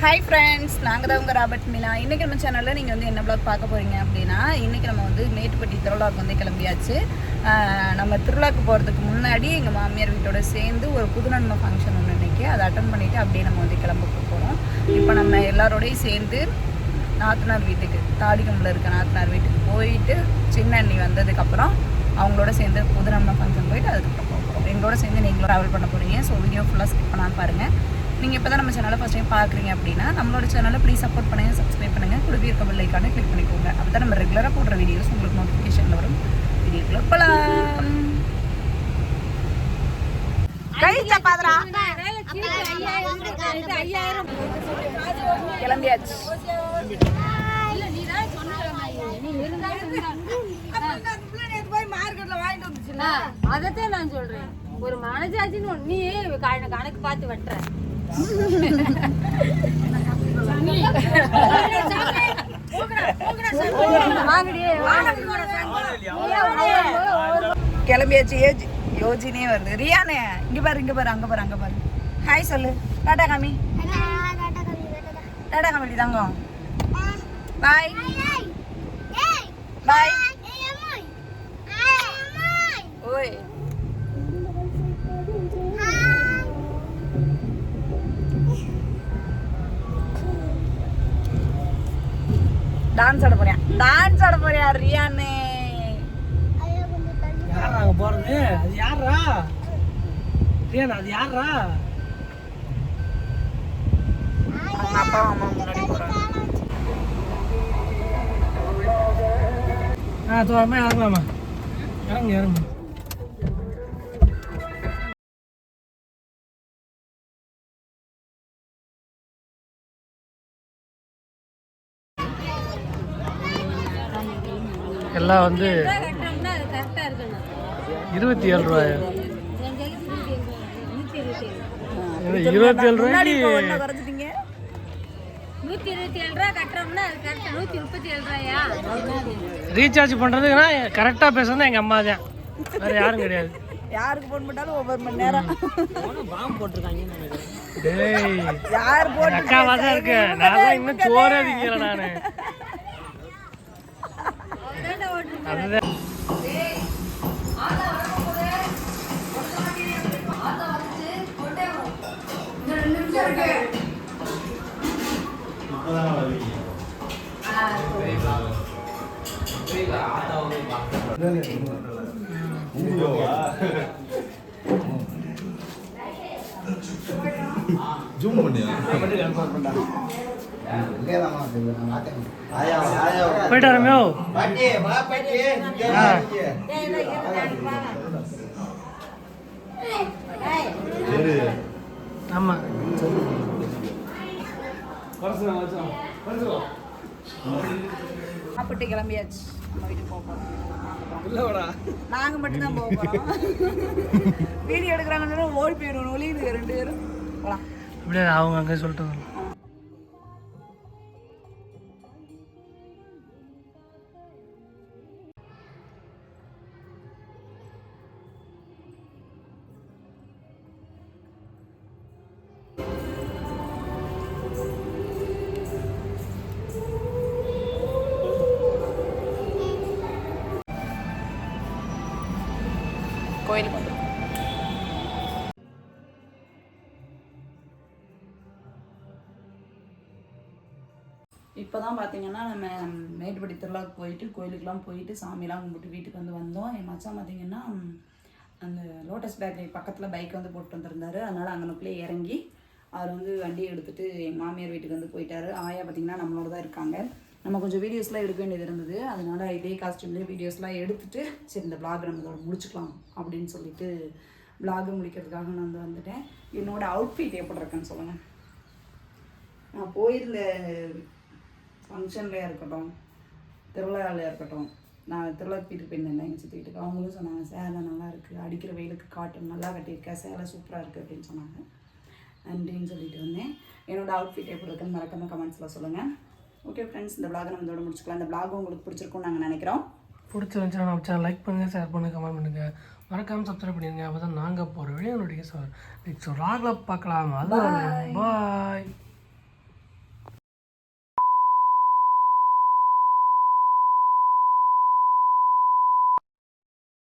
Hi friends, நாங்கள் தான் உங்கள் ராபர்ட் மீனா. இன்றைக்கி நம்ம சேனலில் நீங்கள் வந்து என்ன வ்ளாக் பார்க்க போகிறீங்க அப்படின்னா, இன்றைக்கி நம்ம வந்து மேட்டுப்பட்டி திருவிழாவுக்கு வந்து கிளம்பியாச்சு. நம்ம திருவிழாவுக்கு போகிறதுக்கு முன்னாடி எங்கள் மாமியார் வீட்டோட சேர்ந்து ஒரு புதுநன்மை ஃபங்க்ஷன் ஒன்று இன்றைக்கி அதை அட்டன் பண்ணிவிட்டு அப்படியே நம்ம வந்து கிளம்ப போகிறோம். இப்போ நம்ம எல்லாரோடையும் சேர்ந்து நாத்தனார் வீட்டுக்கு, தாடிக்கம்பில் இருக்க நாத்தனார் வீட்டுக்கு போயிட்டு சின்ன அண்ணி வந்ததுக்கப்புறம் அவங்களோட சேர்ந்து புதுநன்மை ஃபங்க்ஷன் போயிட்டு அதுக்கப்புறம் போக போகிறோம். எங்களோட சேர்ந்து நீங்களும் ட்ராவல் பண்ண போகிறீங்க. ஸோ வீடியோ ஃபுல்லாக ஸ்கிப் பண்ணான்னு பாருங்கள். நீங்கள் இப்போ தான் நம்ம சேனலை ஃபஸ்ட் டைம் பார்க்குறீங்க அப்படின்னா நம்மளோட சேனலை ப்ளீஸ் சப்போர்ட் பண்ணுங்கள், சப்ஸ்கிரைப் பண்ணுங்கள், கொடுத்து இருக்க பெல் ஐக்கானை கிளிக் பண்ணிக்கோங்க. அப்போ தான் நம்ம ரெகுலராக போடுற வீடியோஸ் உங்களுக்கு நோட்டிஃபிகேஷனில் வரும். வீடியோக்குள்ள போகலாம். கிளம்பியாச்சு. அதைத்தான் நான் சொல்றேன். ஒரு மனசாட்சின்னு நீ கணக்கு பார்த்து வெட்டுற கிளம்பியாச்சு. யோஜினே வருது. ரியானே இங்க பாரு, இங்க பாரு, அங்க பாரு, அங்க பாரு. ஹாய் சொல்லு. டாடா காமி. டாடா காமி தங்கம். பாய் பாய். ஓய் டான்ஸ் ஆட போறியா ரியானே? யாரா அங்க போறது? அது யாரா ரியானா? அது யாரா? அப்பா அம்மா முன்னாடி போறாங்க. தோமா இறங்கலாமா? இறங்கு. எல்லாம் வந்து 27 ரூபாய். 27 ரூபாய்க்கு 127 ரூபா கட்டுறோம்னா அது கரெக்டா 137 ரூபாயா? ரீசார்ஜ் பண்றதுக்குன்னா கரெக்டா பேசுறது எங்க அம்மா தான், வேற யாரும் கிடையாது. யாருக்கு போன் பண்ணாலும் ஒவ்வொரு மணி நேரம் பாம்பு போட்டிருக்காங்க. யார் போட்டு அக்காவா தான் இருக்கு. நான் இன்னும் சோறே திங்கல நானு. அதுதான் ஜூம் பண்ணியா? போயிட்டு வரமே. ஆமா சாப்பிட்டு கிளம்பியாச்சு. நம்ம வீட்டுக்கு போக போறோம். நாங்க மட்டும்தான் போக போறோம். வீடியோ எடுக்கிறாங்கன்னு ஓடி போயிடும். ஒளியுது 2 பேரும். போலாம். அப்படியே அவங்க அங்கே சொல்லிட்டு வரலாம். கோயிலுக்கு வந்து இப்போ தான் பார்த்தீங்கன்னா நம்ம மேட்டுப்பட்டி திருவிழாவுக்கு போயிட்டு கோயிலுக்கெலாம் போயிட்டு சாமியெல்லாம் கும்பிட்டு வீட்டுக்கு வந்து வந்தோம். என் மச்சான் பார்த்தீங்கன்னா அந்த லோட்டஸ் பேக்கரி பக்கத்தில் பைக் வந்து போட்டு வந்திருந்தாரு. அதனால் அங்கனுக்குள்ளே இறங்கி அவர் வந்து வண்டியை எடுத்துகிட்டு எங்கள் மாமியார் வீட்டுக்கு வந்து போயிட்டாரு. ஆயா பார்த்திங்கன்னா நம்மளோட தான் இருக்காங்க. நம்ம கொஞ்சம் வீடியோஸ்லாம் எடுக்க வேண்டியது இருந்தது. அதனால் இதே காஸ்டியூம்லேயே வீடியோஸ்லாம் எடுத்துகிட்டு சரி இந்த வ்ளாக் நம்ம இதோட முடிச்சுக்கலாம் அப்படின்னு சொல்லிட்டு வ்ளாக் முடிக்கிறதுக்காக நான் வந்துட்டேன். என்னோடய அவுட்ஃபிட் எப்படி இருக்குன்னு சொல்லுங்கள். நான் போயிருந்த ஃபங்க்ஷன்லையாக இருக்கட்டும், திருவிழாவில் இருக்கட்டும், நான் திருவிழாக்கு வீட்டுக்கு போயிருந்தேன் எங்கள் சித்தி வீட்டுக்கு. அவங்களும் சொன்னாங்க சேலை நல்லா இருக்குது, அடிக்கிற வெயிலுக்கு காட்டன் நல்லா கட்டியிருக்கேன், சேலை சூப்பராக இருக்குது அப்படின்னு சொன்னாங்க. நன்றின்னு சொல்லிட்டு வந்தேன். என்னோடய அவுட்ஃபிட் எப்படி இருக்குன்னு மறக்காம கமெண்ட்ஸில் சொல்லுங்கள். ஓகே ஃப்ரெண்ட்ஸ், இந்த vlog நம்ம இதோட முடிச்சுக்கலாம். இந்த vlog உங்களுக்கு பிடிச்சிருக்கும்னு நாங்கள் நினைக்கிறோம். பிடிச்சிருந்துச்சுன்னா நம்ம சேனல் லைக் பண்ணுங்கள், ஷேர் பண்ணுங்கள், கமெண்ட் பண்ணுங்கள், மறக்காமல் சப்ஸ்கிரைப் பண்ணிடுங்க. அப்போ தான் நாங்கள் போகிற வீடியோ நோட்டிஃபிகேஷன் நெக்ஸ்ட் vlogல பார்க்கலாம். அது பாய்.